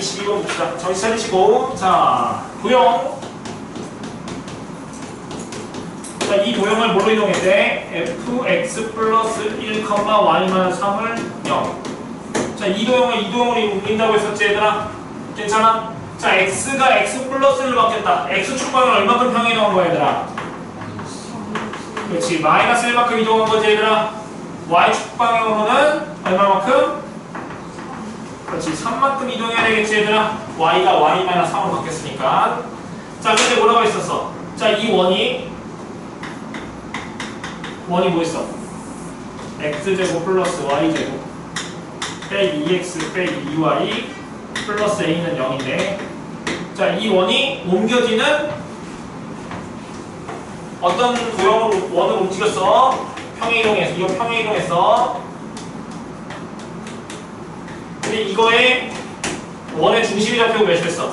22번 봅시다. 정신 차리시고. 자, 도형. 자, 이 도형을 뭘로 이동해야 돼? fx 플러스 1, y-3을 0. 자, 이 도형을 이 도형으로 옮긴다고 했었지, 얘들아? 괜찮아? 자, x가 x 플러스를 바뀌었다. x 축방을 얼마큼 평행 이동한 거야, 얘들아? 그렇지. 마이너스 1만큼 이동한 거지, 얘들아? y 축방향으로는 얼마만큼? 그렇지. 3만큼 이동해야 되겠지, 얘들아? y가 y-3으로 바뀌었으니까. 자, 근데 뭐라고 했었어? 자, 이 원이 뭐 있어? x제곱 플러스 y제곱 빼기 2x 빼기 2y 플러스 a는 0인데, 자, 이 원이 옮겨지는 어떤 도형으로 원을 움직였어? 평행이동해서. 이거 평행이동했어. 근데 이거에 원의 중심이 잡히고 몇이었어?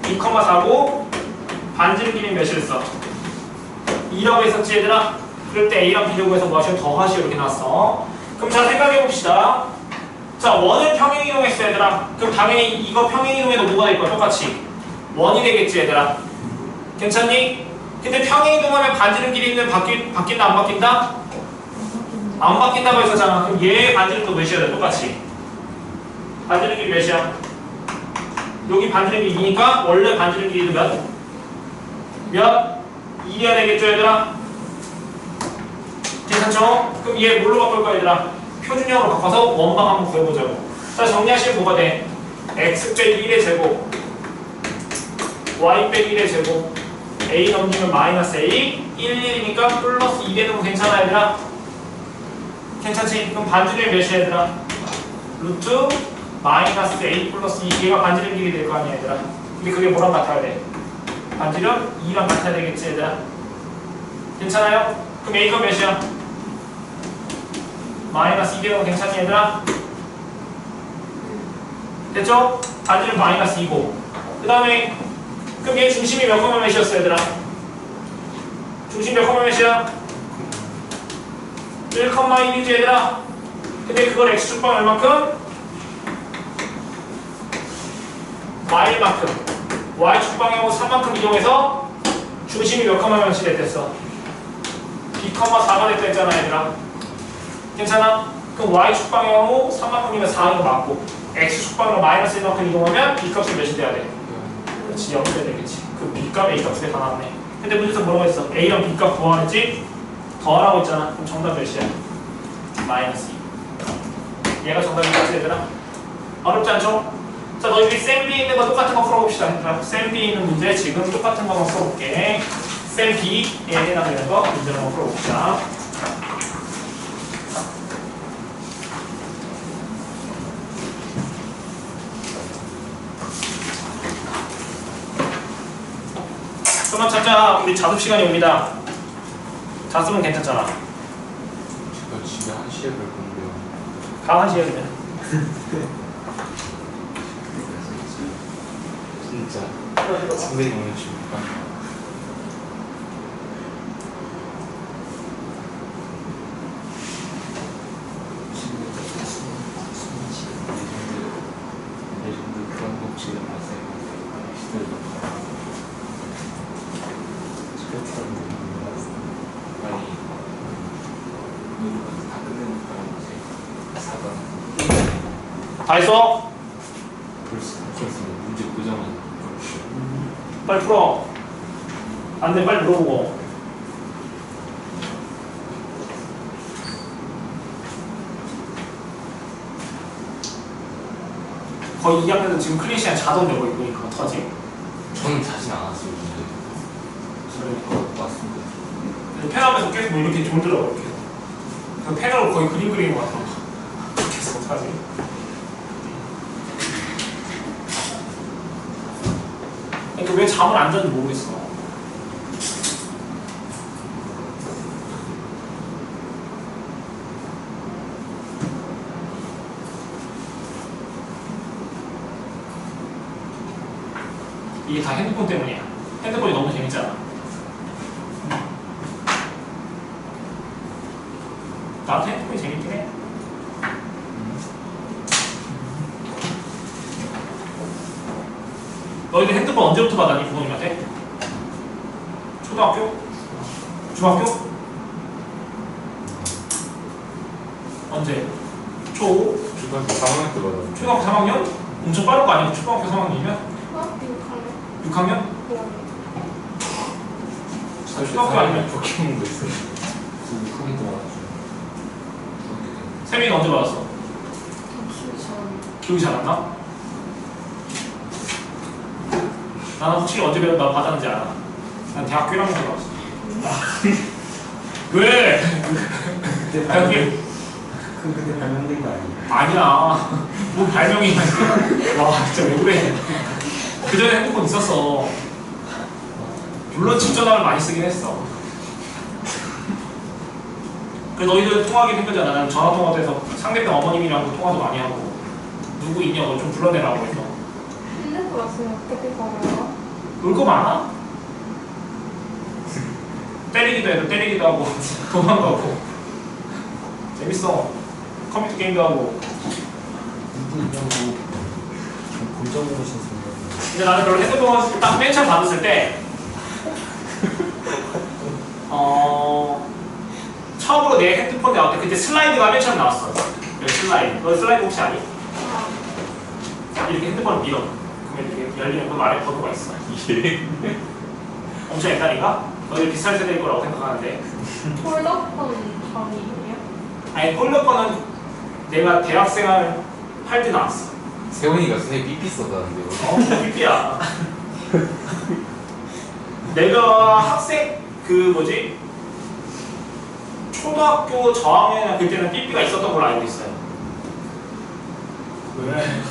2,4고 반지름 길이 몇이었어? 2라고 했었지, 얘들아? 그럴 때 a랑 b라고 해서 뭐 하시면 더하시오 이렇게 나왔어. 그럼 자, 생각해봅시다. 자, 원을 평행이동했어, 얘들아. 그럼 당연히 이거 평행이동해도 뭐가 될 거야? 똑같이 원이 되겠지, 얘들아. 괜찮니? 근데 평행이동하면 반지름 길이는 바뀐다 안 바뀐다? 안 바뀐다고 했었잖아. 그럼 얘의 반지름도 몇이야 돼? 똑같이 반지름 길이 몇이야? 여기 반지름 길이 2니까 원래 반지름 길이도 몇? 2이어야 되겠죠, 얘들아? 괜찮죠? 그럼 얘 뭘로 바꿀 거야, 얘들아? 표준형으로 바꿔서 원방 한번 구해보자고. 자, 정리하시면 뭐가 돼? x 빼기 1의 제곱 y 빼기 1의 제곱 a 넘기면 마이너스 a 1, 1이니까 플러스 2 되는 거 괜찮아, 얘들아? 괜찮지? 그럼 반지름이 몇이야, 얘들아? 루트 마이너스 a 플러스 2. 얘가 반지름 길이 될 거 아니야, 얘들아? 근데 그게 뭐랑 같아야 돼? 반지름 2랑 같아야 되겠지, 얘들아? 괜찮아요? 그럼 a가 몇이야? 마이너스 2 되는 거 괜찮니, 얘들아? 됐죠? 반지름 마이너스 2고. 그 다음에 그럼 얘 중심이 몇 컴마 몇이었어, 얘들아? 중심 몇 컴마 몇이야? 1,1이지, 얘들아? 근데 그걸 x축방 얼만큼? y만큼. y축방하고 3만큼 이동해서 중심이 몇 컴마 몇이 됐댔어? 2,4가 됐다 했잖아, 얘들아. 괜찮아? 그럼 y축방하고 3만큼이면 4인 거 맞고, x축방으로 마이너스 1만큼 이동하면 b값이 몇이 돼야 돼? 그렇지, 0이 돼야 되겠지. 그 b값, a값 두개 다 나왔네. 근데 문제에서 뭐라고 했어? a랑 b값 구하랬지? 더하라고 했잖아. 그럼 정답 몇이야? 마이너스 2. 얘가 정답이겠지, 얘들아? 어렵지 않죠? 자, 너희들이 쌤 B 있는 거 똑같은 거 풀어봅시다. 얘들아. 쌤 B 있는 문제 지금 똑같은 거만 풀어볼게. 쌤 B에 해당되는 거 문제를 한번 풀어봅시다. 그만 찾자. 우리 자습 시간이 옵니다. 자습은 괜찮잖아. 제가 집에 1시에 갈 건데요. 가 1시에 그냥. 진짜 선생님 오십니까? 레전드 그런 법칙을 발생하는 시대를 다 했어? 벌써 문제 보자마자 빨리 풀어. 안 돼, 빨리 물어보고. 거의 2학년은 지금 클린 시간 자동 되고 있으니까 어떡하지? 저는 자신 안 왔어요. 그러니까. 맞습니다. 펜하면서 계속 뭐 이렇게 졸더라고, 이렇게. 그 펜으로 거의 그림 그리는 것 같아. 계속 어떡하지? 그러니까 왜 잠을 안 자는지 모르겠어. 이게 다 핸드폰 때문이야. 핸드폰이 너무 재밌잖아. 나도 핸드폰이 재밌긴 해. 너희들 핸드폰 언제부터 받았니 부모님한테? 초등학교? 중학교? 언제? 초등학교 3학년 때 받았는데. 초등학교 3학년? 엄청 빠른 거 아니야? 초등학교 3학년이면? 어? 6학년? 6학년? 그러네. 초등학교 아니면? 포켓몬도 있어요. 그 6학년 때 받았죠. 세민이 언제 받았어? 기억이 잘 안 나. 기억이 잘 안 나? 나는 확실히 언제 나 받았는지 알아. 난 대학교 1학년 때 받았어. 왜? 그때 대학교 그때 발명된 거 아니에요? 아니야. 뭐 발명이 와 진짜 왜 그래. 그 전에 핸드폰 있었어. 물론 집 전화를 많이 쓰긴 했어. 그래서 너희들 통화하기 힘들잖아. 나는 전화 통화도 해서 상대편 어머님이랑도 통화도 많이 하고 누구 있냐고 좀 불러내라고 해서. 핸드폰 왔으면 어떻게 걸어요? 놀 거 많아? 때리기도 해도 때리기도 하고 도망가고 재밌어. 컴퓨터 게임도 하고. 누구냐고 공정 보신 순간 근데 나는 별로 핸드폰 딱 맨 처음 받았을 때 처음으로 내 핸드폰 나왔을 때 그때 슬라이드가 맨 처음 나왔어. 네, 슬라이드. 너 슬라이드 혹시 아니? 이렇게 핸드폰을 밀어. 그러면 이렇게 열리는 그 아래 번호가 있어. 예. 엄청 옛날인가? 너희 비슷한 세대일 거라고 생각하는데. 폴더폰 전이에요? 아니 폴더폰은 내가 대학생활 할 때 나왔어. 세훈이가 선생님 삐삐 써다는데요. 삐삐야. 내가 학생 그 뭐지? 초등학교 저학년이나 그때는 삐삐가 있었던 걸로 알고 있어요. 왜?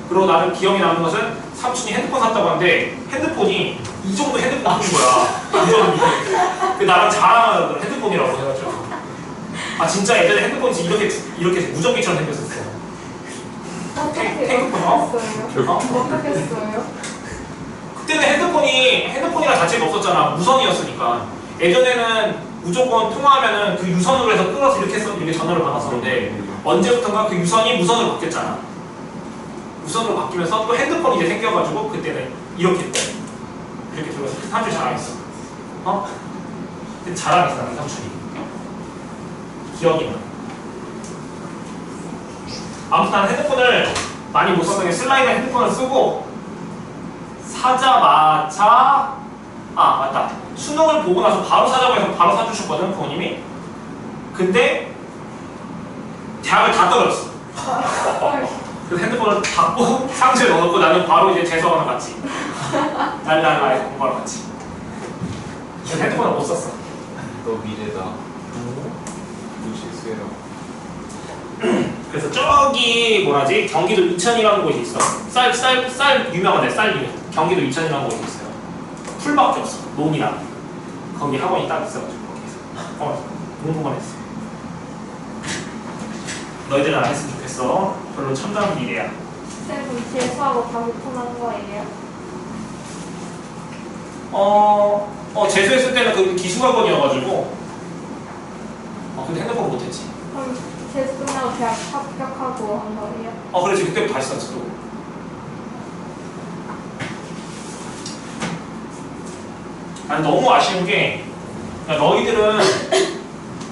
그리고 나는 기억이 나는 것은 삼촌이 핸드폰 샀다고 하는데 핸드폰이 이 정도 핸드폰 인 거야. 완전 그 나랑 자랑하는 핸드폰이라고 해가지고. 아 진짜 예전에 핸드폰이 이렇게 무전기처럼 생겼었어. 어떻게 핸드폰 했어요? 어? 어떻게 했어요? 그때는 핸드폰이랑 자체가 없었잖아. 무선이었으니까. 예전에는 무조건 통화하면은 그 유선으로 해서 끊어서 이렇게 전화를 받았었는데 언제부턴가 그 유선이 무선으로 바뀌었잖아. 무선으로 바뀌면서 또 핸드폰이 이제 생겨가지고 그때는 이렇게 들어서 삼촌이 자랑했어. 어? 그때 자랑했어 나는 삼촌이. 기억이 나. 아무튼 나는 핸드폰을 많이 못 썼던 게 슬라이드 핸드폰을 쓰고 사자마자 맞다. 수능을 보고 나서 바로 사자고 해서 바로 사주셨거든 부모님이. 근데 대학을 다 떨어졌어. 그래서 핸드폰을 닫고 상자에 넣어놓고 나는 바로 이제 재수학원을 갔지. 날라라에서 공부하러 갔지. 그래서 핸드폰을 못 썼어. 너 미래다. 너 실수해라. 그래서 저기 뭐라지 경기도 이천이라는 곳이 있어. 쌀 유명한데 쌀 경기도 이천이라는 곳이 있어요. 풀밖에 없어. 논이랑 거기 학원이 딱 있어가지고 거기서 공부만 했어. 너희들은 안 했으면 좋겠어. 별로 첨단 미래야. 쌤은 재수하고 다 오픈한 거예요? 재수했을 때는 그 기숙학원이어가지고 근데 핸드폰 못했지. 그럼 재수 끝나고 대학 합격하고 한 거예요? 그렇지. 그때부터 다시 썼지 또. 아니 너무 아쉬운 게 너희들은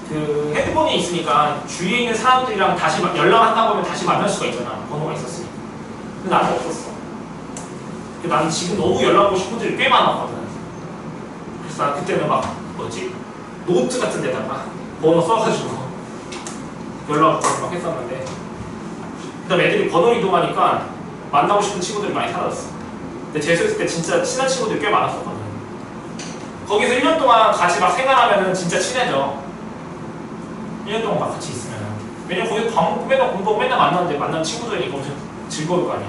그 핸드폰이 있으니까 주위에 있는 사람들이랑 다시 연락한다고 하면 다시 만날 수가 있잖아. 번호가 있었으니까. 근데 나는 없었어. 나는 지금 너무 연락하고 싶은 분들이 꽤 많았거든. 그래서 난 그때는 막 노트 같은 데다가 번호 써가지고 연락을 막 했었는데 그다음에 애들이 번호 이동하니까 만나고 싶은 친구들이 많이 사라졌어. 근데 재수했을 때 진짜 친한 친구들이 꽤 많았었거든. 거기서 1년 동안 같이 막 생활하면은 진짜 친해져. 1년 동안 막 같이 있으면. 왜냐면 거기서 밥 먹고 맨날 공부하고 맨날 만나는데 만난 친구들이니까 엄청 즐거울 거 아니야.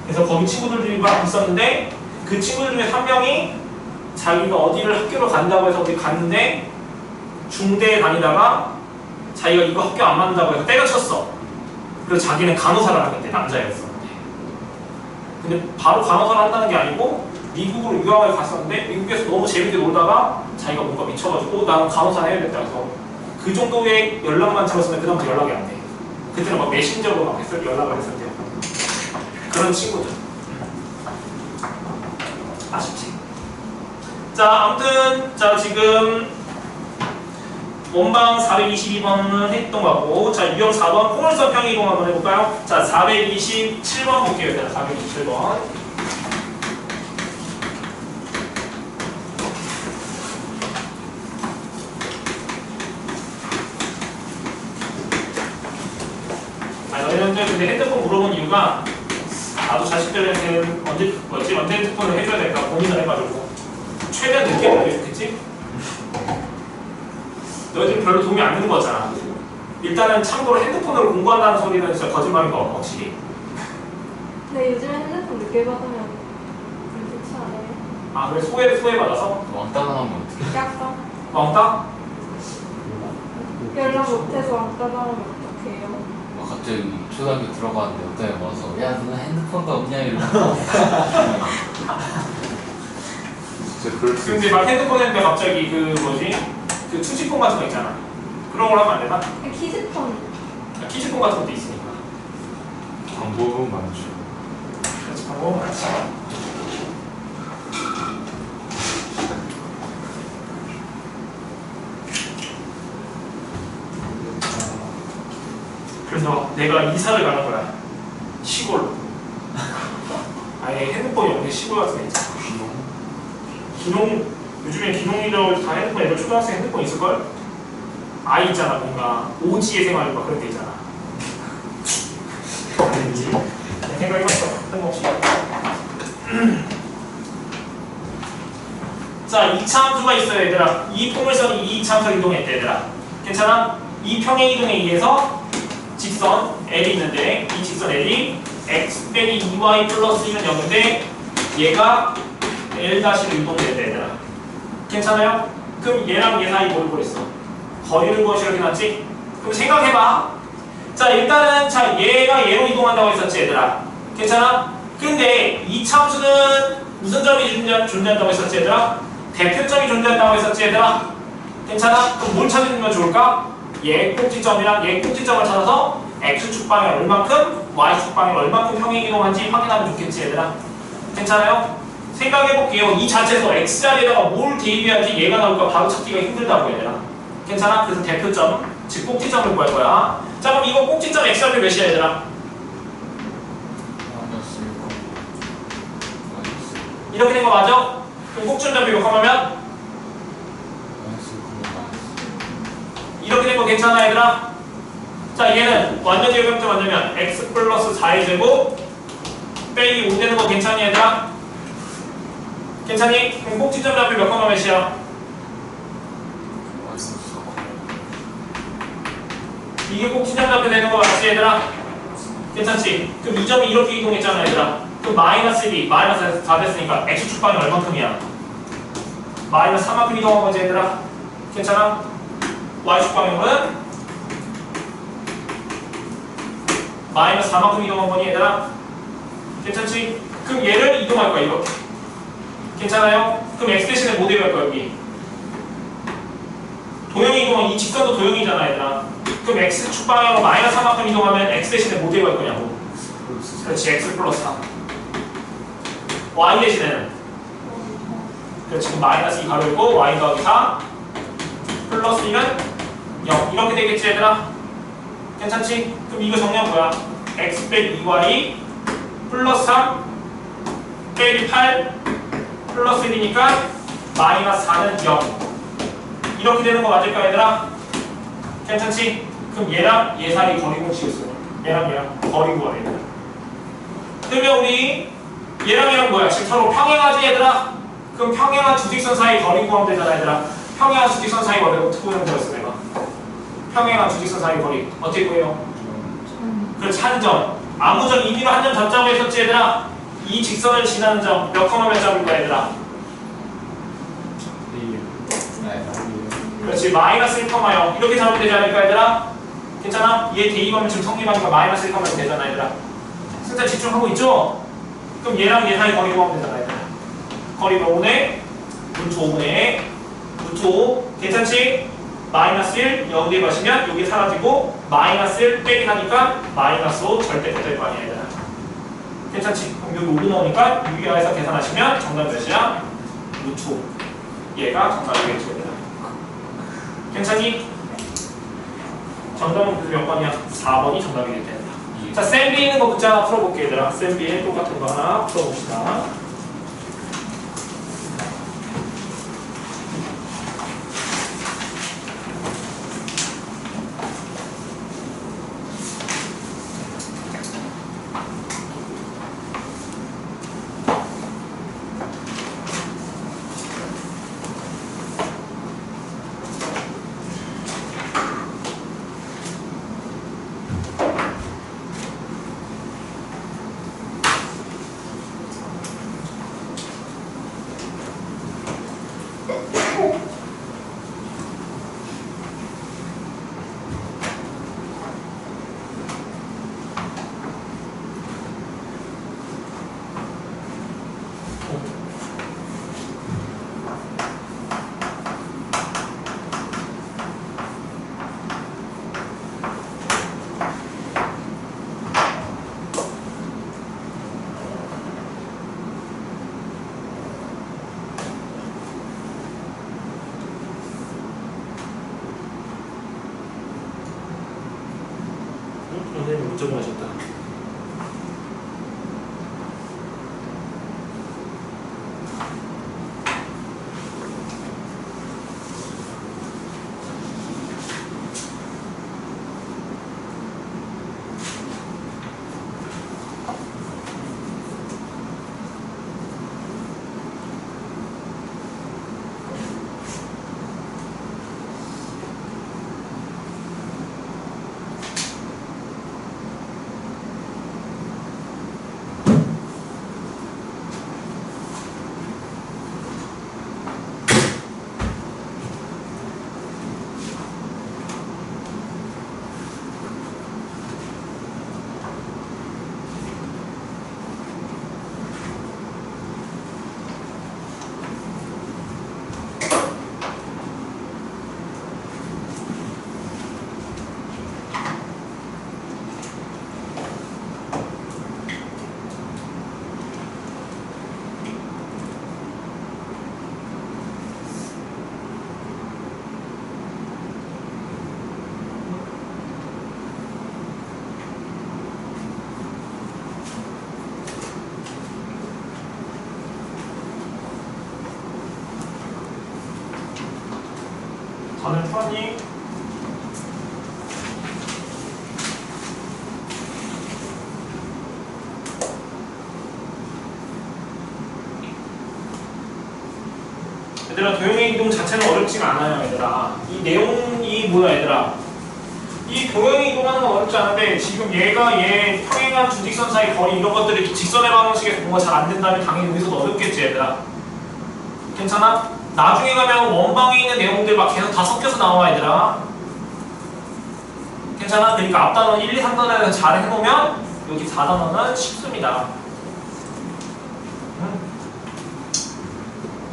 그래서 거기 친구들이 막 있었는데 그 친구들 중에 한 명이 자기가 어디를 학교로 간다고 해서 어디 갔는데 중대에 다니다가 자기가 이거 학교 안 맞는다고 해서 때려쳤어. 그래서 자기는 간호사를 하겠대. 남자였었는데. 근데 바로 간호사를 한다는 게 아니고 미국으로 유학을 갔었는데 미국에서 너무 재밌게 놀다가 자기가 뭔가 미쳐가지고 나는 간호사 해야겠다 해서 그 정도의 연락만 잡았으면 그 다음부터 연락이 안 돼. 그때는 막 메신저로 막 연락을 했었대요. 그런 친구들. 아쉽지. 자, 아무튼 자 지금 원방 422번은 했던 거 같고, 자 유형 4번 포물선 평이동 한번 해볼까요? 자 427번 볼게요. 일단 427번. 너희들 근데 핸드폰 물어본 이유가 나도 자식들한테는 언제 핸드폰을 해줘야 될까 고민을 해가지고 최대한 늦게 하는 게 좋겠지? 너희들 별로 도움이 안 되는 거잖아. 일단은 참고로 핸드폰으로 공부한다는 소리는 진짜 거짓말인 거 확실히. 근데 요즘에 핸드폰 늦게 받으면 좀 좋지 않아요? 아 그래 소외 받아서 왕따 나오면 어떡해? 약간 왕따? 연락 못해서 왕따 나오면 어떡해요? 갑자기 초등학교 들어가는데 어떤 애가 와서 야 너는 핸드폰도 없냐 이러면서 진짜 그럴 수 근데 막 핸드폰 했는데 갑자기 그 뭐지? 그 투지폰 같은 거 있잖아. 그런 걸 하면 안 되나? 키즈폰 키즈폰 같은 것도 있으니까. 방법은 많죠. 그렇지 방법은 많지. 그래서 내가 이사를 가는 거야. 시골로. 아예 핸드폰이 없는 시골 같은 데 있잖아. 요즘에 기농이들 다 핸드폰, 애들 초등학생 핸드폰 있을걸? 아이 있잖아, 뭔가 오지의 생활 막 그런 데 있잖아. 아닌지 생각해봤어. 뜬금없이. 자, 2차 함수가 있어요, 얘들아. 이 포물선이 2차 함수를 이동했대, 얘들아. 괜찮아? 이 평행 이동에 의해서 직선 L이 있는데 이 직선 L이 x 빼기 2y 플러스 1은 0인데 얘가 L-로 이동된다 얘들아. 괜찮아요? 그럼 얘랑 얘 사이 뭘 구했어? 거리를 구하시라고 해놨지? 그럼 생각해봐. 자 일단은 자 얘가 얘로 이동한다고 했었지 얘들아. 괜찮아? 근데 이 참수는 무슨 점이 존재한다고 했었지 얘들아? 대표점이 존재한다고 했었지 얘들아. 괜찮아? 그럼 뭘 찾으면 좋을까? 얘 꼭지점이랑 얘 꼭지점을 찾아서 x축 방에 얼만큼, y축 방에 얼만큼 평행 이동한지 확인하면 좋겠지 얘들아. 괜찮아요? 생각해볼게요. 이 자체에서 x자리에다가 뭘 대입해야지 얘가 나올까 바로 찾기가 힘들다고 얘들아. 괜찮아? 그래서 대표점, 즉 꼭지점을 구할 거야. 자 그럼 이거 꼭지점 x좌표 몇이야 얘들아? 이렇게 된 거 맞아? 그럼 꼭지점 몇 컴하면? 이렇게 된 거 괜찮아 얘들아? 자 얘는 완전히 요점점 만들면 x 플러스 4의 제곱 빼기 5 되는 거 괜찮니 얘들아? 괜찮니? 그럼 꼭지점 좌표 몇 컴마 몇이야? 이게 꼭지점 좌표 되는 거 맞지 얘들아? 괜찮지? 그럼 이 점이 이렇게 이동했잖아 얘들아. 그럼 마이너스 1이 마이너스 4 됐으니까 x축방이 얼만큼이야? 마이너스 3만큼 이동한 거지 얘들아. 괜찮아? y축방향은 마이너스 4만큼 이동한 거니 얘들아? 괜찮지? 그럼 얘를 이동할 거야 이렇게. 괜찮아요? 그럼 x 대신에 뭐 대입할 거야 여기? 도형이 이동하면 이 직선도 도형이잖아 얘들아. 그럼 x축 방향으로 마이너스 3만큼 이동하면 x 대신에 뭐 대입할 거냐고? 그렇지 x 플러스 3. y 대신에는 그렇지 지금 마이너스 2 가로 있고 y 더하기 4 플러스 1은 0 이렇게 되겠지 얘들아? 괜찮지? 그럼 이거 정리하면 뭐야? x 빼기 2y 플러스 3 빼기 8 플러스 1이니까 마이너스 4는 0 이렇게 되는 거 맞을까 얘들아? 괜찮지? 그럼 얘랑 얘 사이 거리 공식을 쓰고 얘랑 거리 구하래 얘들아. 그러면 우리 얘랑 얘랑 뭐야? 지금 서로 평행하지 얘들아? 그럼 평행한 두 직선 사이 거리 구하면 되잖아 얘들아. 평행한 두 직선 사이 거리 어떻게 구하면 되었어 내가? 평행한 두 직선 사이 거리 어떻게 구해요? 그렇지 한 점. 아무 점 임의로 한 점 잡자고 했었지 얘들아. 이 직선을 지나는 점 몇 컴마 몇 점인 거야 얘들아? 그렇지 마이너스 1,0 이렇게 잡으면 되지 않을까 얘들아? 괜찮아? 얘 대입하면 지금 성립하니까 마이너스 1,0 되잖아 얘들아. 진짜 집중하고 있죠? 그럼 얘랑 얘 사이 거리 구하면 되잖아 얘들아. 거리 몇 5네? 루트 5네. 루트 5 괜찮지? 마이너스 1 0 가시면 여기 사라지고 마이너스 1 빼기 하니까 마이너스 5 절대값 될 거 아니야 얘들아. 괜찮지? 그럼 여기 5도 나오니까 6 이하에서 계산하시면 정답 몇이야? 루트 5. 얘가 정답이겠죠. 괜찮니? 정답은 몇 번이야? 4번이 정답이 된다. 자, 쌤 B 있는 거 문제 하나 풀어볼게 얘들아. 쌤 B에 똑같은 거 하나 풀어봅시다. 선생님 문자 보내셨다. 다들 풀었니? 얘들아, 도형의 이동 자체는 어렵지가 않아요 얘들아. 이 내용이 뭐야 얘들아, 이 도형의 이동하는 건 어렵지 않은데 지금 얘가 얘 평행한 두 직선 사이 거리 이런 것들이 직선의 방정식에서 뭔가 잘 안 된다면 당연히 여기서도 어렵겠지 얘들아. 괜찮아? 나중에 가면 원방에 있는 내용들 막 계속 다 섞여서 나와 얘들아. 괜찮아? 그러니까 앞단원 1, 2, 3단원에서 잘 해놓으면 여기 4단원은 쉽습니다.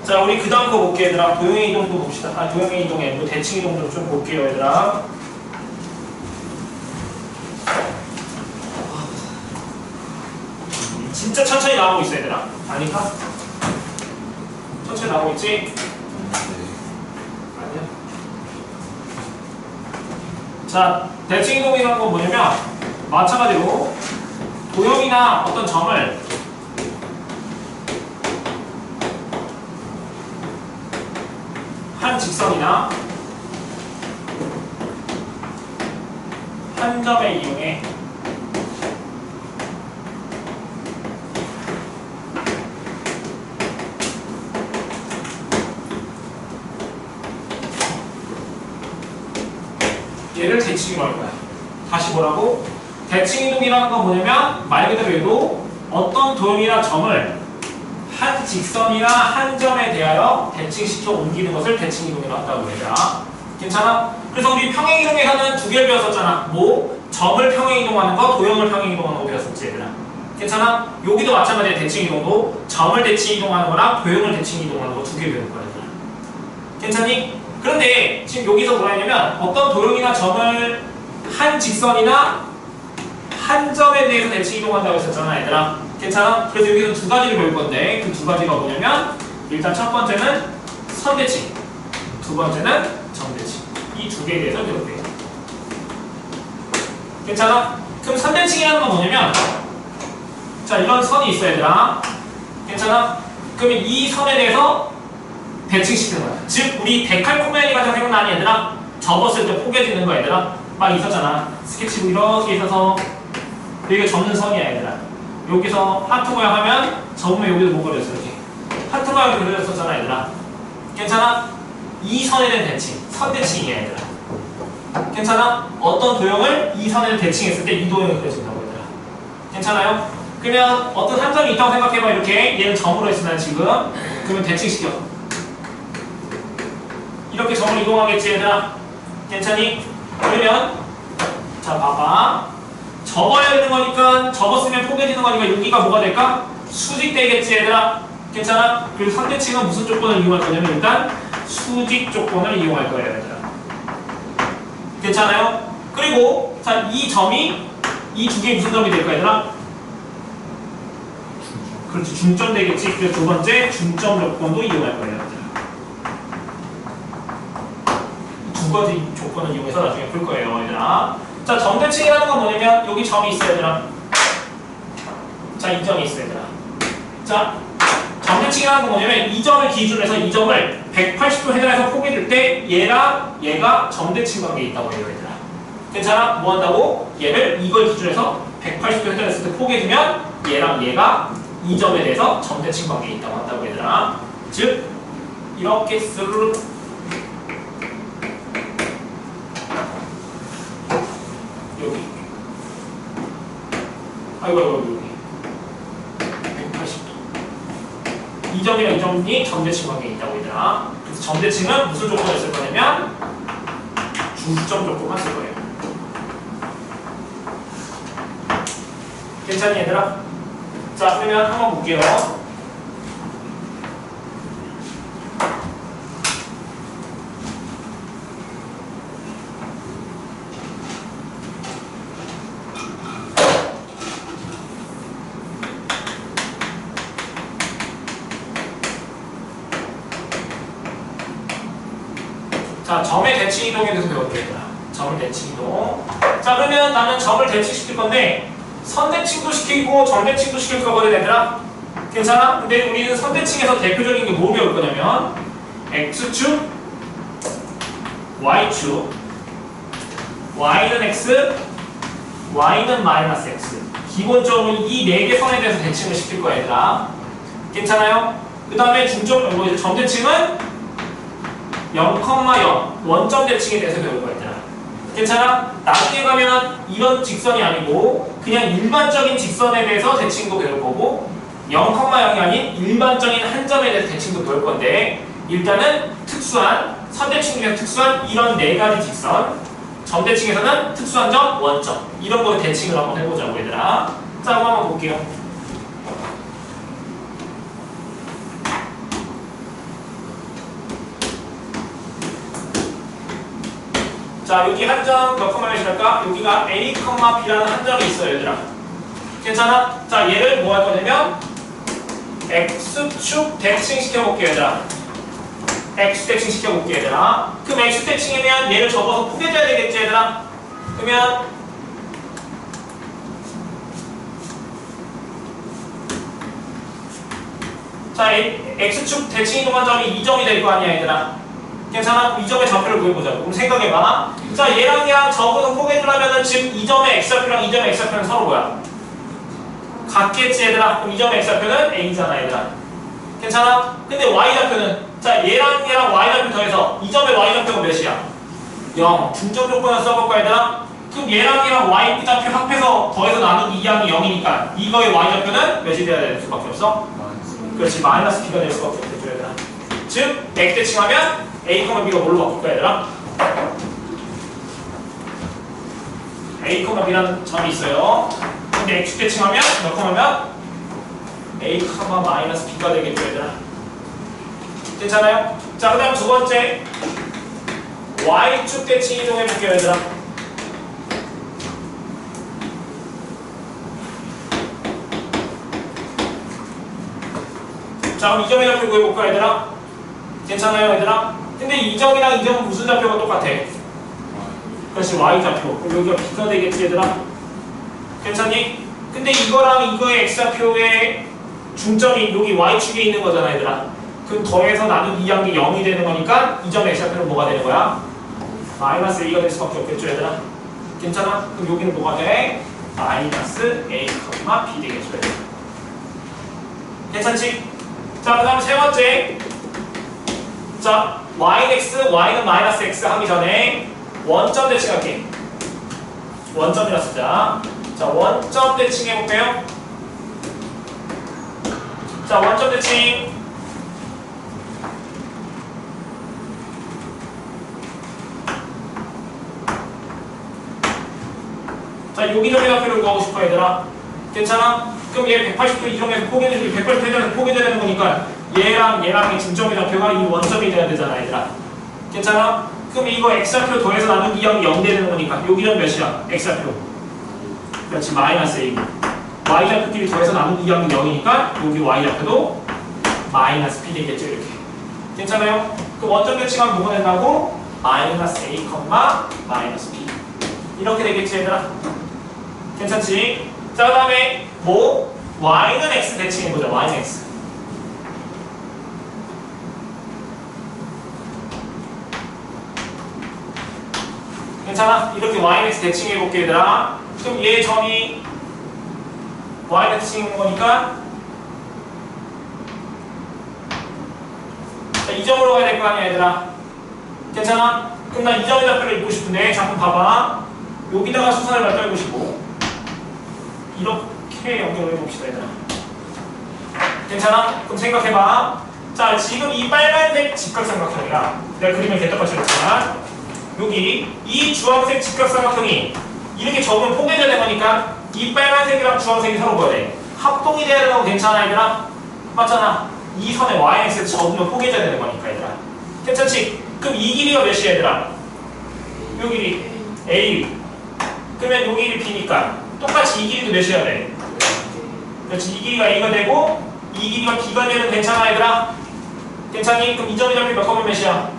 자, 우리 그 다음 거 볼게 얘들아. 도형의 이동도 봅시다. 아, 도형의 이동이 아니고 대칭 이동도 좀 볼게요 얘들아. 진짜 천천히 나오고 있어 얘들아. 아닌가? 천천히 나오고 있지? 아니야. 자, 대칭 이동이라는 건 뭐냐면 마찬가지로 도형이나 어떤 점을 한 직선이나 한 점에 이용해 얘를 대칭이라고 할 거야. 다시 뭐라고? 대칭이동이라는 건 뭐냐면 말 그대로 얘도 어떤 도형이나 점을 한 직선이나 한 점에 대하여 대칭시켜 옮기는 것을 대칭이동이라고 한다고 얘들아. 괜찮아? 그래서 우리 평행이동에서는 두 개 배웠었잖아. 뭐? 점을 평행이동하는 거, 도형을 평행이동하는 거 배웠었지 얘들아. 괜찮아? 여기도 마찬가지야. 대칭이동도 점을 대칭이동하는 거랑 도형을 대칭이동하는 거 두 개 배울 거야 얘들아. 괜찮니? 그런데 지금 여기서 뭐라 했냐면 어떤 도형이나 점을 한 직선이나 한 점에 대해서 대칭 이동한다고 했었잖아 얘들아. 괜찮아? 그래서 여기서 두 가지를 배울 건데 그 두 가지가 뭐냐면 일단 첫 번째는 선대칭, 두 번째는 정대칭. 이 두 개에 대해서 배울게요. 괜찮아? 그럼 선대칭이라는 건 뭐냐면 자 이런 선이 있어 얘들아. 괜찮아? 그러면 이 선에 대해서 대칭시키는 거야. 즉 우리 데칼코메니 과정 생각나니 얘들아? 접었을 때 포개지는 거 얘들아? 막 있었잖아. 스케치북 이렇게 있어서 여기가 접는 선이야 얘들아. 여기서 하트 모양 하면 접으면 여기도 못 그렸어 이렇게. 하트 모양이 그려졌었잖아 얘들아. 괜찮아? 이 선에 대한 대칭, 선대칭이야 얘들아. 괜찮아? 어떤 도형을 이 선에 대칭했을 때 이 도형이 그려진다고 얘들아. 괜찮아요? 그러면 어떤 한 점이 있다고 생각해봐. 이렇게 얘는 점으로 했어 난 지금. 그러면 대칭시켜. 이렇게 점을 이동하겠지 얘들아. 괜찮니? 그러면 자 봐봐. 접어야 되는 거니까 접었으면 포개지는 거니까 여기가 뭐가 될까? 수직되겠지 얘들아. 괜찮아? 그리고 상대칭은 무슨 조건을 이용할 거냐면 일단 수직 조건을 이용할 거예요 얘들아. 괜찮아요? 그리고 자 이 점이 이 두 개의 무슨 점이 될까 얘들아? 그렇지 중점 되겠지. 그래서 두 번째 중점 조건도 이용할 거예요 얘들아. 두 가지 조건을 이용해서 나중에 풀 거예요 얘들아. 자 정대칭이라는 건 뭐냐면 여기 점이 있어 얘들아. 자 이 점이 있어 얘들아. 자 정대칭이라는 건 뭐냐면 이 점을 기준으로 해서 이 점을 180도 회전해서 포개줄 때 얘랑 얘가 정대칭 관계에 있다고 해요 얘들아. 괜찮아? 뭐 한다고? 얘를 이걸 기준으로 해서 180도 회전했을 때 포개주면 얘랑 얘가 이 점에 대해서 정대칭 관계에 있다고 한다고 얘들아. 즉 이렇게 스르르 여기 아이고 여기 180도 이 점이랑 이 점이 정대칭 관계에 있다고 얘들아. 그래서 정대칭은 무슨 조건을 쓸 거냐면 중점 조건만 쓸 거예요. 괜찮니 얘들아? 자 그러면 한번 볼게요. 자, 점의 대칭 이동에 대해서 배울게요. 점의 대칭 이동. 자, 그러면 나는 점을 대칭시킬 건데 선대칭도 시키고 정대칭도 시킬 거거든 얘들아. 괜찮아? 근데 우리는 선대칭에서 대표적인 게 뭘 배울 거냐면 X축, Y축, Y는 X, Y는 마이너스 X. 기본적으로 이 네 개 선에 대해서 대칭을 시킬 거야 얘들아. 괜찮아요? 그 다음에 중점, 점대칭은 0,0 원점 대칭에 대해서 배울 거야 얘들아. 괜찮아? 나중에 가면 이런 직선이 아니고 그냥 일반적인 직선에 대해서 대칭도 배울 거고 0,0이 아닌 일반적인 한 점에 대해서 대칭도 배울 건데 일단은 특수한 선대칭 중에서 특수한 이런 네 가지 직선 점대칭에서는 특수한 점, 원점 이런 거에 대칭을 한번 해보자고 얘들아. 자 한번 볼게요. 자 여기 한 점 몇 컴마 몇이랄까? 여기가 A, B라는 한 점이 있어요 얘들아. 괜찮아? 자 얘를 뭐 할 거냐면 X축 대칭 시켜볼게요 얘들아. X 대칭 시켜볼게요 얘들아. 그럼 X 대칭이면 얘를 접어서 포개줘야 되겠지 얘들아. 그러면 자 X축 대칭 이동한 점이 이 점이 될 거 아니야 얘들아. 괜찮아? 이 점의 좌표를 구해보자고. 그럼 생각해봐. 자 얘랑 얘랑 접어서 포개주려면은 지금 이 점의 X좌표랑 이 점의 X좌표는 서로 뭐야? 같겠지 얘들아. 그럼 이 점의 X좌표는 A잖아 얘들아. 괜찮아? 근데 Y좌표는 자 얘랑 얘랑 Y좌표 더해서 이 점의 Y좌표가 몇이야? 0. 중점 조건을 써볼까 얘들아? 그럼 얘랑 얘랑 Y좌표 합해서 더해서 나누기 2하기 0이니까 이거의 Y좌표는 몇이 돼야 될 수밖에 없어? 그렇지. 마이너스 B가 될 수밖에 없겠죠 얘들아. 즉 X 대칭하면 A, B가 뭘로 바뀔 거야 얘들아? A, B라는 점이 있어요. 근데 X 대칭하면 몇 컴마면 A, 마이너스 B가 되겠죠 얘들아. 괜찮아요? 자 그 다음 두 번째 Y축 대칭 이동해볼게요 얘들아. 자, 그럼 이 점의 좌표 구해볼까 얘들아? 괜찮아요 얘들아? 근데 이 점이랑 이 점은 무슨 좌표가 똑같아? 그렇지, y좌표. 그럼 여기가 b가 되겠지 얘들아? 괜찮니? 근데 이거랑 이거의 x좌표의 중점이 여기 y축에 있는 거잖아 얘들아. 그럼 더해서 나누기 2한 게 0이 되는 거니까 이 점의 x좌표는 뭐가 되는 거야? 마이너스 a가 될 수밖에 없겠죠 얘들아? 괜찮아? 그럼 여기는 뭐가 돼? 마이너스 a, b 되겠죠 얘들아? 괜찮지? 자, 그 다음 세 번째. 자, y는 x, y는 마이너스 x 하기 전에 원점 대칭할게. 원점이라 쓰자. 자, 원점 대칭 해볼게요. 자, 원점 대칭. 자, 여기 점의 좌표를 구하고 싶어 얘들아. 괜찮아? 그럼 얘 180도 이동해서 포개되는 180도에서 포개되는 거니까 얘랑의 중점의 좌표가 이 원점이 돼야 되잖아 얘들아. 괜찮아? 그럼 이거 x좌표 더해서 나누기 2하면 0 되는 거니까 여기는 몇이야? x좌표. 그렇지, 마이너스 a. y좌표끼리 더해서 나누기 2하면 0이니까 여기 y좌표도 마이너스 b 되겠죠 이렇게. 괜찮아요? 그 원점 대칭하면 뭐가 된다고? 마이너스 a, 마이너스 b. 이렇게 되겠지 얘들아. 괜찮지? 자, 그 다음에 뭐? y는 x 대칭해보자. y는 x. 괜찮아? 이렇게 y는 x 대칭해볼게 얘들아. 그럼 얘 점이 y 대칭인 거니까 자, 이 점으로 가야 될 거 아니야 얘들아. 괜찮아? 그럼 나 이 점의 좌표를 입고 싶은데 잠깐 봐봐. 여기다가 수선을 맞춰고 싶고 이렇게 연결을 해봅시다 얘들아. 괜찮아? 그럼 생각해봐. 자, 지금 이 빨간색 직각삼각형이야. 내가 그림을 개떡같이 했지만 여기 이 주황색 직각삼각형이 이렇게 접으면 포개져야 되는 거니까 이 빨간색이랑 주황색이 서로 뭐야 돼? 합동이 돼야 되는 거 괜찮아 얘들아? 맞잖아. 이 선에 yx에서 접으면 포개져야 되는 거니까 얘들아. 괜찮지? 그럼 이 길이가 몇이야 얘들아? 요 길이 a. 그러면 요 길이 b니까 똑같이 이 길이도 몇이야 돼? 그렇지, 이 길이가 a가 되고 이 길이가 b가 되면 괜찮아 얘들아? 괜찮니? 그럼 이 점의 좌표 몇 컴마 몇이야?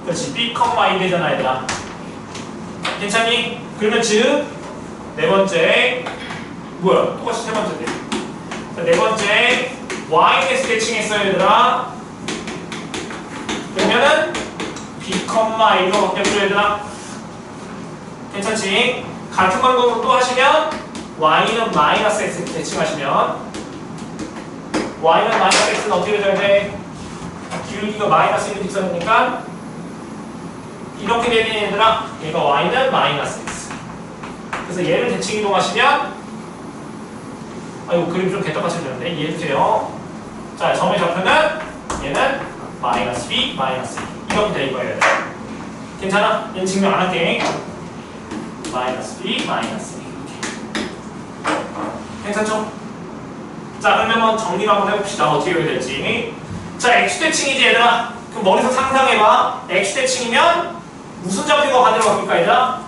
그렇지, b, a 되잖아 얘들아. 괜찮니? 그러면 즉 네 번째 뭐야? 똑같이 세 번째인데. 자, 네 번째 yx 대칭했어요 얘들아. 그러면은 b, a로 바뀌었죠 얘들아. 괜찮지? 같은 방법으로 또 하시면 y는 마이너스 x 대칭하시면 y는 마이너스 x는 어떻게 돼야 돼? 기울기가 마이너스 1 직선이니까 이렇게 되는 얘들아. 얘가 y는 마이너스 x. 그래서 얘를 대칭 이동하시면 아이고 그림 좀 개떡같이 되는데 이해해주세요. 자, 점의 좌표는 얘는 마이너스 b, 마이너스 2 이렇게 될 거예요. 괜찮아? 얘는 증명 안 할게. 마이너스 b, 마이너스 2 이렇게. 괜찮죠? 자, 그러면 한번 정리를 한번 해봅시다. 어떻게 해야 될지. 자, x대칭이지 얘들아. 그럼 머리에서 상상해봐. x대칭이면 무슨 좌표가 반대로 바뀔까 얘들아?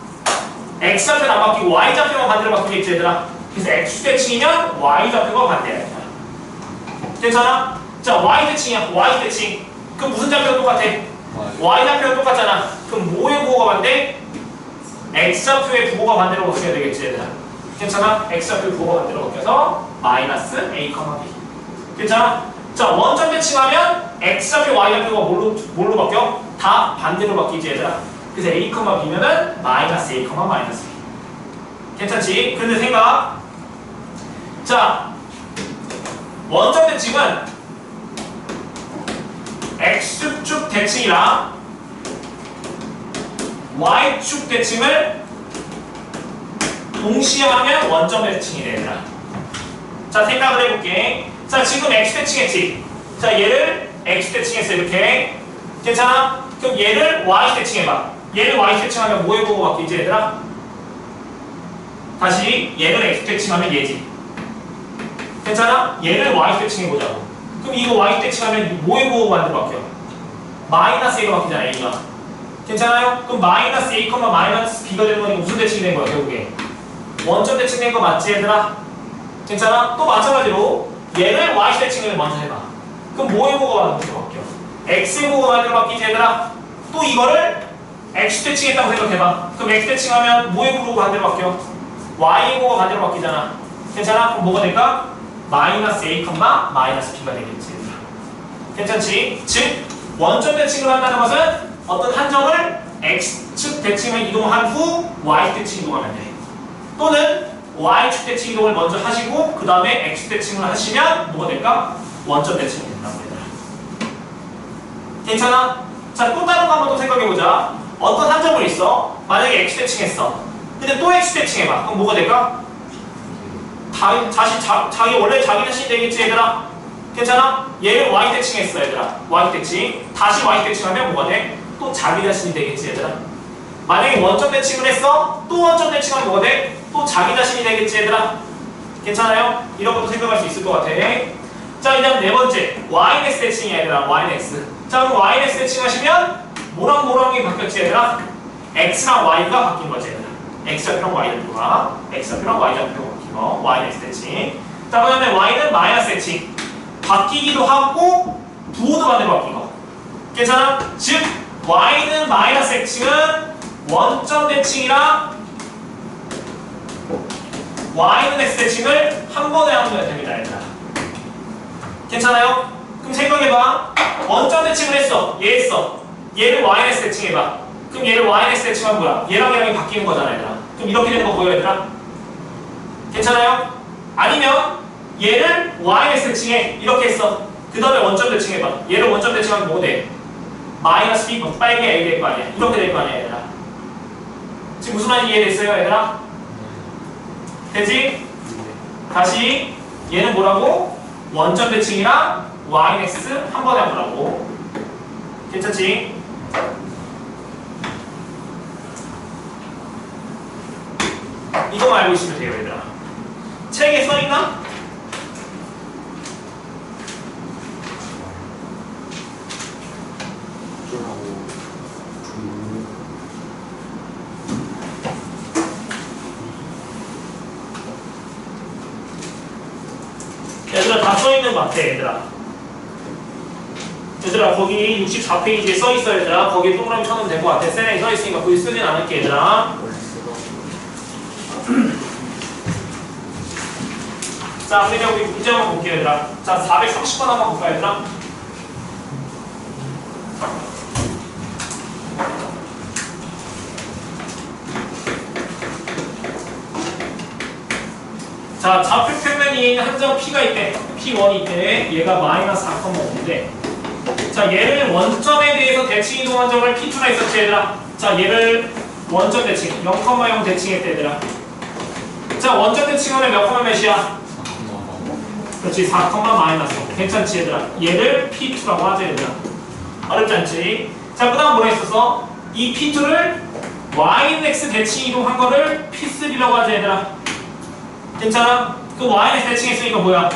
x좌표는 안 바뀌고 y좌표만 반대로 바뀌겠지 얘들아. 그래서 x대칭이면 y좌표가 반대야 얘들아. 괜찮아? 자, y대칭이야. y대칭. 그럼 무슨 좌표가 똑같아? y좌표가 똑같잖아. 그럼 뭐의 부호가 반대? x좌표의 부호가 반대로 바뀌어야 되겠지 얘들아. 괜찮아? x좌표의 부호가 반대로 바뀌어서 마이너스 a, b. 괜찮아? 자, 원점 대칭하면 x좌표, y좌표가 뭘로 바뀌어? 다 반대로 바뀌지 얘들아. 그래서 a, b면은 마이너스 a, 마이너스 b. 괜찮지? 그런데 생각. 자, 원점 대칭은 x축 대칭이랑 y축 대칭을 동시에 하면 원점 대칭이 되더라. 자, 생각을 해볼게. 자, 지금 x 대칭했지? 자, 얘를 x 대칭했어 이렇게. 괜찮아? 그럼 얘를 y 대칭해봐. 얘를 y 대칭하면 뭐에 보고 바뀌지 얘들아? 다시 얘를 x 대칭하면 얘지. 괜찮아? 얘를 y 대칭해보자고. 그럼 이거 y 대칭하면 뭐에 보고 만들어 바뀌어? 마이너스 a가 바뀌잖아 a가. 괜찮아요? 그럼 마이너스 a, 마이너스 b가 되는 거니까 무슨 대칭이 된 거야 결국에? 원점 대칭된 거 맞지 얘들아? 괜찮아? 또 마찬가지로 얘를 y 대칭을 먼저 해봐. 그럼 뭐의 뭐가 만들어 바뀌어? x의 뭐가 만들어 바뀌지 얘들아? 또 이거를 x 대칭했다고 생각해봐. 그럼 x 대칭하면 뭐의 뭐가 만들어 바뀌어? y의 뭐가 만들어 바뀌잖아. 괜찮아? 그럼 뭐가 될까? 마이너스 a, 마이너스 b가 되겠지. 얘들아. 괜찮지? 즉 원점 대칭을 한다는 것은 어떤 한 점을 x축 대칭을 이동한 후 y축 대칭 이동하면 돼. 또는 y축 대칭 이동을 먼저 하시고 그 다음에 x 대칭을 하시면 뭐가 될까? 원점 대칭이 된다고 얘들아. 괜찮아? 자, 또 다른 거 한번 또 생각해보자. 어떤 한 점을 있어. 만약에 x 대칭했어. 근데 또 x 대칭해봐. 그럼 뭐가 될까? 자기 원래 자기 자신이 되겠지 얘들아. 괜찮아? 얘를 y 대칭했어 얘들아. y 대칭. 다시 y 대칭하면 뭐가 돼? 또 자기 자신이 되겠지 얘들아. 만약에 원점 대칭을 했어. 또 원점 대칭하면 뭐가 돼? 또 자기 자신이 되겠지 얘들아. 괜찮아요? 이런 것도 생각할 수 있을 것 같아. 자, 이제 네 번째 yx 대칭이야 얘들아. yx. 자, 그럼 yx 대칭 하시면 뭐랑 뭐랑이 바뀌었지 얘들아? x랑 y가 바뀐 거지 얘들아. x좌표랑 y좌표가 x좌표랑 y좌표가 바뀐 거. yx 대칭. 자, 그 다음에 y는 마이너스 대칭. 바뀌기도 하고 부호도 반대로 바뀐 거. 괜찮아? 즉 y는 마이너스 x는 원점 대칭이랑 y는 x 대칭을 한 번에 하면 됩니다 얘들아. 괜찮아요? 그럼 생각해봐. 원점 대칭을 했어. 얘 했어. 얘를 yx 대칭해봐. 그럼 얘를 yx 대칭하면 뭐야? 얘랑 얘랑이 바뀌는 거잖아 얘들아. 그럼 이렇게 되는 거 보여 얘들아? 괜찮아요? 아니면 얘를 yx 대칭해. 이렇게 했어. 그 다음에 원점 대칭해봐. 얘를 원점 대칭하면 뭐 돼? 마이너스 b 빨개 a 될 거 아니야. 이렇게 될 거 아니야 얘들아. 지금 무슨 말인지 이해됐어요 얘들아? 되지? 다시 얘는 뭐라고? 원점 대칭이랑 yx 한 번에 해보라고. 괜찮지? 이거만 알고 있으면 돼요 얘들아. 책에 써있나? 얘들아 다 써있는 것 같아 얘들아. 얘들아 거기 64페이지에 써있어 얘들아. 거기에 동그라미 쳐놓으면 될 것 같아. 셀에 써있으니까 거기 쓰진 않을게 얘들아. 자, 우리 이제 문제 한번 볼게요 얘들아. 자, 430번 한번 볼까요 얘들아? 자, 좌표 평면이 한 점 P가 있대. P1이 있대. 얘가 마이너스 4,5인데 자, 얘를 원점에 대해서 대칭 이동한 점을 P2라 했었지 얘들아. 자, 얘를 원점 대칭 0,0 대칭했대 얘들아. 자, 원점 대칭하면 몇, 몇이야? 그렇지, 4, 마이너스. 괜찮지 얘들아. 얘를 P2라고 하자 얘들아. 어렵지 않지? 자, 그 다음 뭐라 했었어? 이 P2를 YX 대칭 이동한 거를 P3라고 하자 얘들아. 괜찮아? 그 YX 대칭했으니까 뭐야?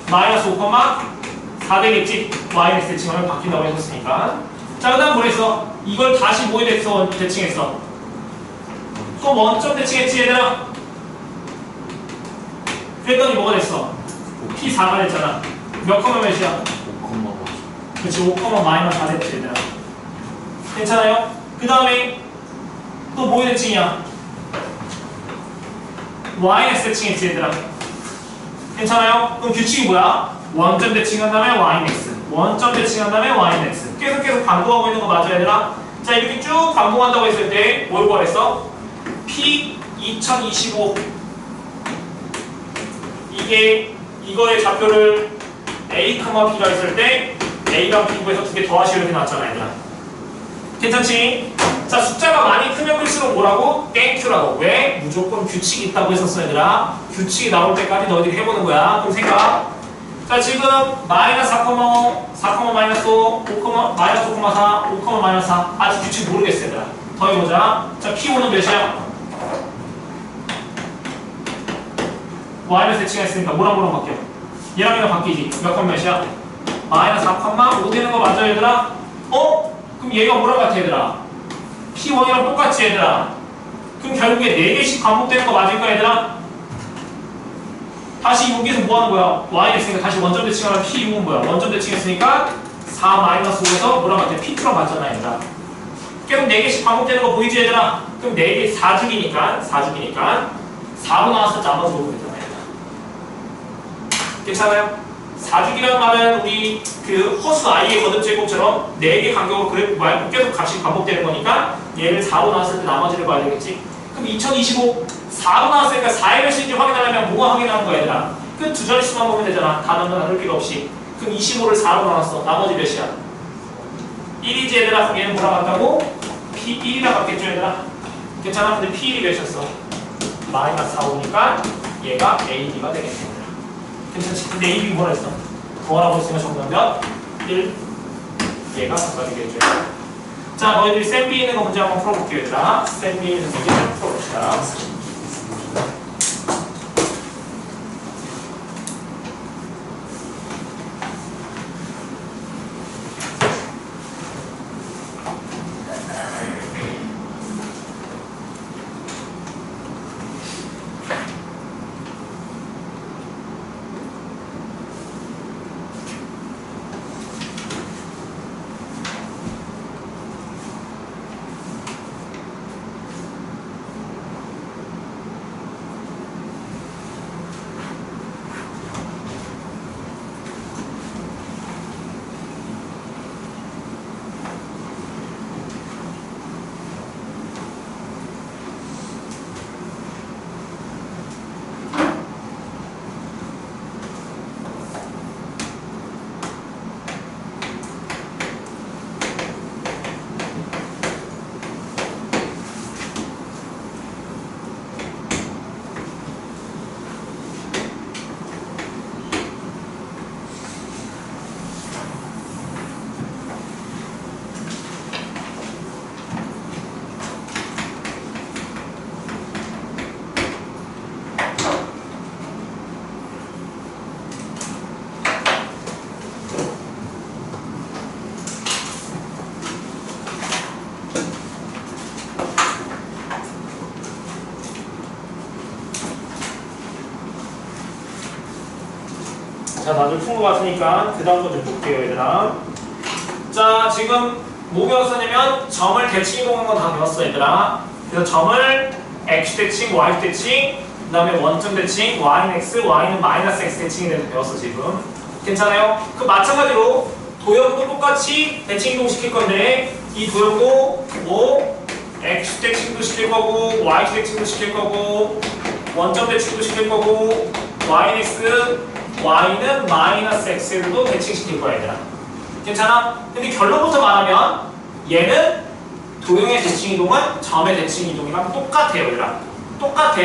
마이너스 5,4 되겠지? YX 대칭하면 바뀐다고 했었으니까. 자, 그 다음 뭐 했어? 이걸 다시 뭐에 대해서 대칭했어? 또 원점 대칭했지 얘들아? 그랬더니 뭐가 됐어? P4가 됐잖아. 몇 컴마 몇이야? 5,5. 그렇지, 5, 마이너스 4 됐지 얘들아. 괜찮아요? 그 다음에 또 뭐의 대칭이야? YX 대칭했지 얘들아. 괜찮아요? 그럼 규칙이 뭐야? 원점 대칭한 다음에 YX, 원점 대칭한 다음에 YX. 계속 반복하고 있는 거 맞아 얘들아? 자, 이렇게 쭉 반복한다고 했을 때 뭘 구하랬어? P 2025 이게 이거의 좌표를 A, B가 있을 때 A랑 B 구해서 두 개 더하시고 이렇게 나왔잖아 얘들아. 괜찮지? 자, 숫자가 많이 크면 클수록 뭐라고? 땡큐라고. 왜? 무조건 규칙이 있다고 했었어 얘들아. 규칙이 나올 때까지 너희들이 해보는 거야. 그럼 생각. 자, 지금 마이너스 4,5, 4, 마이너스 5, 5, 마이너스 5,4, 5, 마이너스 4. 아직 규칙 모르겠어 얘들아. 더해보자. 자, P5는 몇이야? Y를 대칭했으니까 뭐랑 바뀌어? 얘랑 얘랑 바뀌지. 몇 몇이야? 마이너스 4,5 되는 거 맞아 얘들아? 어? 그럼 얘가 뭐랑 같아 얘들아? P1이랑 똑같지 얘들아. 그럼 결국에 4개씩 반복되는 거 맞을까 얘들아? 다시 여기서 뭐 하는 거야? y 됐으니까 다시 원점 대칭하면 p6은 뭐야? 원점 대칭했으니까 4-5에서 뭐랑 같아? p2랑 같잖아 얘들아. 계속 4개씩 반복되는 거 보이지 얘들아? 그럼 4개 4주기니까 4로 나왔을 때 나머지 5로 되잖아 얘들아. 괜찮아요? 4주기라는 말은 우리 그 허수 i의 거듭제곱처럼 4개 간격으로 그래 말고 계속 값이 반복되는 거니까 얘를 4로 나왔을 때 나머지를 봐야 되겠지? 그럼 2025 4로 나왔으니까 4의 몇인지 확인하려면 뭐가 확인하는 거야 얘들아? 그 두 자릿수만 보면 되잖아. 단어는 나눌 필요 없이. 그럼 25를 4로 나눴어. 나머지 몇이야? 1이지 얘들아. 그럼 얘는 뭐랑 같다고? P1이랑 같겠죠 얘들아? 괜찮아? 근데 P1이 몇이었어? 마이너스 4오니까 얘가 AB가 되겠네 얘들아. 괜찮지? 근데 AB 뭐라 했어? 더하라고 했으니까 정답 몇? 1 얘가 뭐가 되겠죠 얘들아. 자 너희들이 쌤 B 있는 거 문제 한번 풀어볼게요 얘들아. 쌤 B 있는 문제 풀어봅시다. 자, 다들 푼 거 같으니까 그 다음 거 좀 볼게요, 얘들아. 자, 지금 뭐 배웠었냐면 점을 대칭이동한 건 다 배웠어, 얘들아. 그래서 점을 x 대칭, y 대칭, 그 다음에 원점 대칭, y는 x, y는 마이너스 x 대칭이 돼서 배웠어, 지금. 괜찮아요? 그 마찬가지로 도형도 똑같이 대칭이동 시킬 건데 이 도형도 뭐 x 대칭도 시킬 거고 y 대칭도 시킬 거고 원점 대칭도 시킬 거고 y는 x, y는 마이너스 x도 대칭시킬 거야 얘들아. 괜찮아? 근데 결론부터 말하면 얘는 도형의 대칭이동은 점의 대칭이동이랑 똑같아요 얘들아. 똑같아.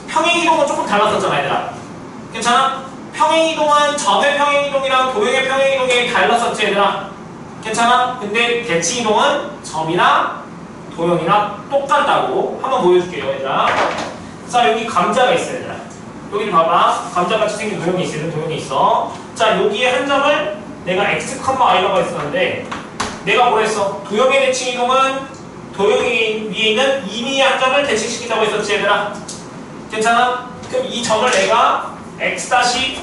평행이동은 조금 달랐었잖아 얘들아. 괜찮아? 평행이동은 점의 평행이동이랑 도형의 평행이동이 달랐었지 얘들아. 괜찮아? 근데 대칭이동은 점이나 도형이랑 똑같다고 한번 보여줄게요 얘들아. 자 여기 감자가 있어 얘들아. 여기를 봐봐. 감자같이 생긴 도형이 있어. 도형이 있어. 자 여기에 한 점을 내가 x, y라고 했었는데 내가 뭐 했어? 도형의 대칭이동은 도형 위에 있는 이미의 한 점을 대칭시킨다고 했었지 얘들아. 괜찮아? 그럼 이 점을 내가 x 다시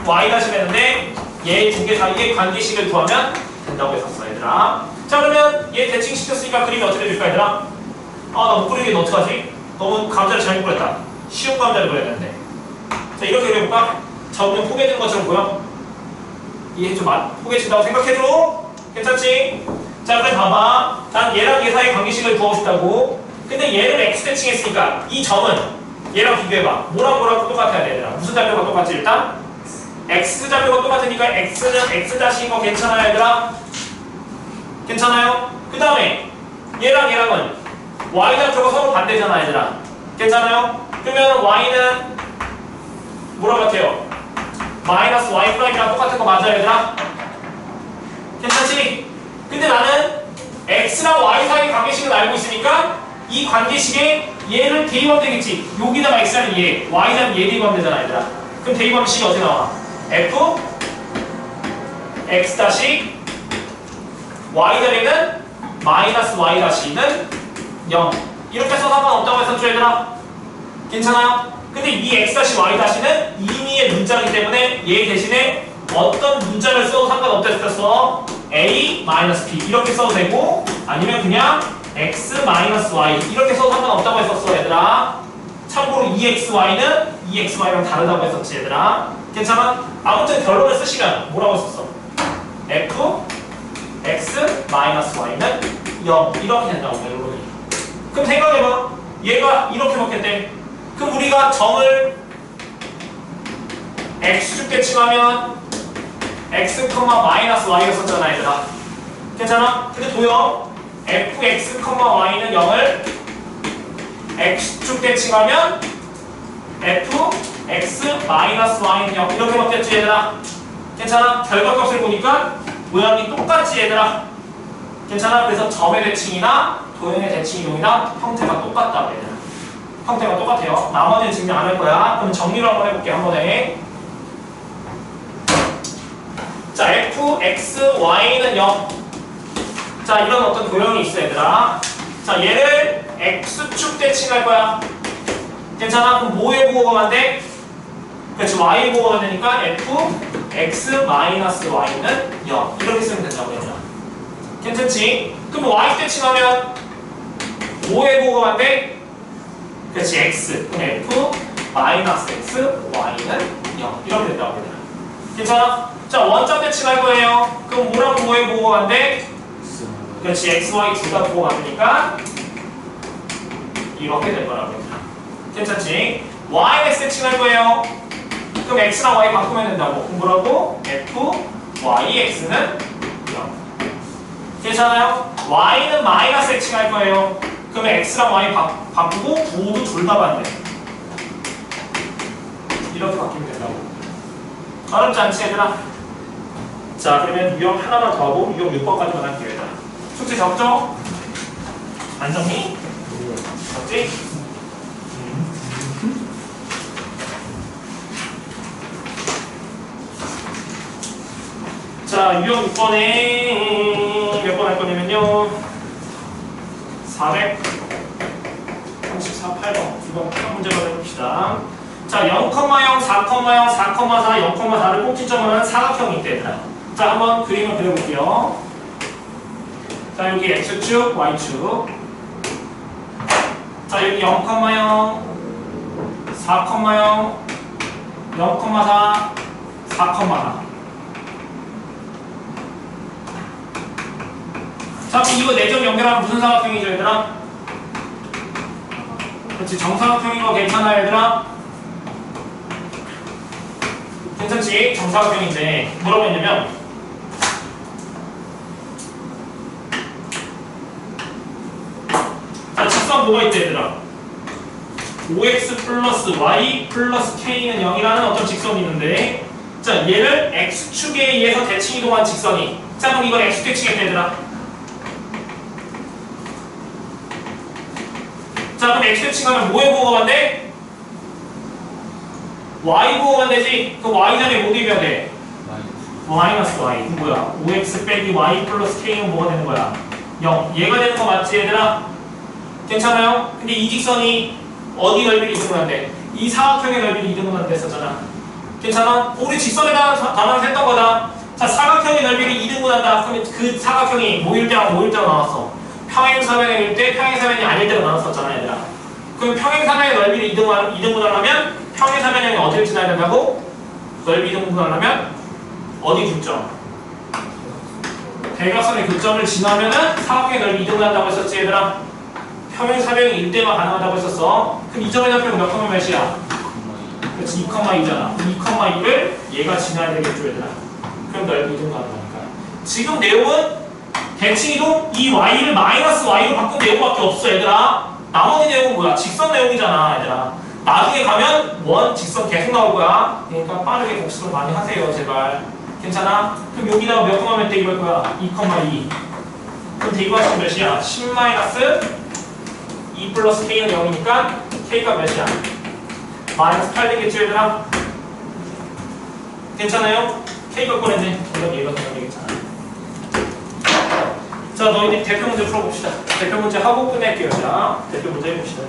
y 다시 했는데 얘 두 개 사이에 관계식을 구하면 된다고 했었어 얘들아. 자 그러면 얘 대칭시켰으니까 그림이 어떻게 될까 얘들아? 아 나 못 그리겠는데 어떡하지? 너무 감자를 잘못 그렸다. 쉬운 감자를 그려야 되는데. 자 이렇게 그려볼까? 점은 포개진 것처럼 보여? 이해 좀 포개진다고 생각해줘. 괜찮지? 자 그럼 봐봐. 난 얘랑 얘 사이 관계식을 구하고 싶다고. 근데 얘를 x 대칭했으니까 이 점은 얘랑 비교해봐. 뭐랑 똑같아야 돼 얘들아. 무슨 좌표가 똑같지 일단? x 좌표가 똑같으니까 x는 x 다시인 거 괜찮아요 얘들아? 괜찮아요? 그 다음에 얘랑은 y 좌표가 서로 반대잖아 얘들아. 괜찮아요? 그러면 y는 뭐랑 같아요? 마이너스 y 프라임이랑 똑같은 거 맞아요 얘들아? 괜찮지? 근데 나는 x랑 y 사이 관계식을 알고 있으니까 이 관계식에 얘를 대입하면 되겠지. 여기다가 x라는 얘, y라는 얘 대입하면 되잖아 얘들아. 그럼 대입하면 식이 어떻게 나와? f x 다시 y 자리는 마이너스 y 다시는 0 이렇게 해서 상관없다고 했었죠 얘들아? 괜찮아요? 근데 이 x-y-는 임의의 문자이기 때문에 얘 대신에 어떤 문자를 써도 상관없댔어. a-b 이렇게 써도 되고 아니면 그냥 x-y 이렇게 써도 상관없다고 했었어 얘들아. 참고로 EXY랑 다르다고 했었지 얘들아. 괜찮아? 아무튼 결론을 쓰시면 뭐라고 썼어? f x-y는 0 이렇게 된다고 결론이. 그럼 생각해봐. 얘가 이렇게 먹겠대. 그럼 우리가 점을 x축 대칭하면 x, y가 썼잖아 얘들아. 괜찮아? 근데 도형 fx, y는 0을 x축 대칭하면 fx, y는 0 이렇게 먹겠지 얘들아. 괜찮아? 결과값을 보니까 모양이 똑같지 얘들아. 괜찮아? 그래서 점의 대칭이나 도형의 대칭이동이나 형태가 똑같다 얘들아. 형태가 똑같아요. 나머지는 증명 안 할 거야. 그럼 정리를 한번 해볼게 한 번에. 자, fx, y는 0. 자, 이런 어떤 도형이 있어 얘들아. 자, 얘를 x축 대칭할 거야. 괜찮아? 그럼 뭐의 부호가 돼? 그렇지, y의 부호가 되니까 fx-y는 0 이렇게 쓰면 된다고 얘들아. 괜찮지? 그럼 y 대칭하면 뭐의 부호가 돼? 그렇지, x. 그럼 f-x, y는 0 이렇게 된다고 얘들아. 괜찮아? 자, 원점 대칭할 거예요. 그럼 뭐랑 뭐의 부호가 안 돼? 그렇지, x, y 둘 다 부호가 안 되니까 이렇게 될 거라고 얘들아. 괜찮지? y, 대칭할 거예요. 그럼 x랑 y 바꾸면 된다고. 그럼 뭐라고? f, y, x는 0. 괜찮아요? y는 마이너스 대칭할 거예요. 그러면 x랑 y 바꾸고 부호도 둘 다 반대. 이렇게 바뀌면 된다고. 어렵지 않지 얘들아? 자, 그러면 유형 하나만 더 하고 유형 6번까지만 할게요 얘들아. 숙제 적죠? 안 정리? 적지? 자, 유형 6번에 몇 번 할 거냐면요 434, 8번 이번 한 문제만 해봅시다. 자, 0,0, 4,0, 4,4, 0,4를 꼭지점으로 하는 사각형이 있대 얘들아. 자, 한번 그림을 그려볼게요. 자, 여기 x축, y축. 자, 여기 0,0, 4,0, 0,4, 4,4. 자, 그럼 이거 4점 연결하면 무슨 사각형이죠 얘들아? 그렇지, 정사각형인 거 괜찮아 얘들아? 괜찮지? 정사각형인데 뭐라고 했냐면 자, 직선 뭐가 있대 얘들아? 5x 플러스 y 플러스 k는 0이라는 어떤 직선이 있는데 자, 얘를 x축에 의해서 대칭 이동한 직선이 자, 그럼 이걸 x축 대칭했대 얘들아. 자, 그럼 x 대칭하면 뭐의 부호가 반대? y 부호가 반대지? 그럼 y 자리에 뭐 대입해야 돼? 마이너스 y. 그럼 뭐야? 5x 빼기 y 플러스 k는 뭐가 되는 거야? 0. 얘가 되는 거 맞지 얘들아? 괜찮아요? 근데 이 직선이 어디 넓이를 이등분 한대? 이 사각형의 넓이를 이등분 한대 했었잖아. 괜찮아? 우리 직선에 단어를 했던 거다. 자, 사각형의 넓이를 이등분 한다. 그러면 그 사각형이 모일 때랑 모일 때로 나왔어. 평행사변일 때, 평행사변이 아닐 때로 나눴었잖아 얘들아. 그럼 평행사변의 넓이를 이등분하려면 평행사변형이 어디를 지나야 된다고? 넓이 이등분하려면 어디 교점? 대각선의 교점을 지나면은 사각형의 넓이 이등분한다고 했었지 얘들아. 평행사변일 때만 가능하다고 했었어. 그럼 이 점의 좌표는 몇 컴마 몇이야? 그렇지, 2,2잖아. 2,2를 얘가 지나야 되겠죠 얘들아. 그럼 넓이 이등분하는 거니까. 지금 내용은 대칭이동 이 y를 마이너스 y로 바꾼 내용밖에 없어 얘들아. 나머지 내용은 뭐야? 직선 내용이잖아 얘들아. 나중에 가면 원 직선 계속 나올 거야. 그러니까 빠르게 복습을 많이 하세요 제발. 괜찮아? 그럼 여기다가 몇 컴마 몇 대입할 거야? 2,2. 그럼 대입하시면 몇이야? 10 마이너스 2 플러스 k는 0이니까 k가 몇이야? 마이너스 8 되겠죠 얘들아? 괜찮아요? k가 꺼냈네. 이건 얘가 되겠잖아. 자, 너희들 대표 문제 풀어봅시다. 대표 문제 하고 끝낼게요. 자, 대표 문제 해봅시다.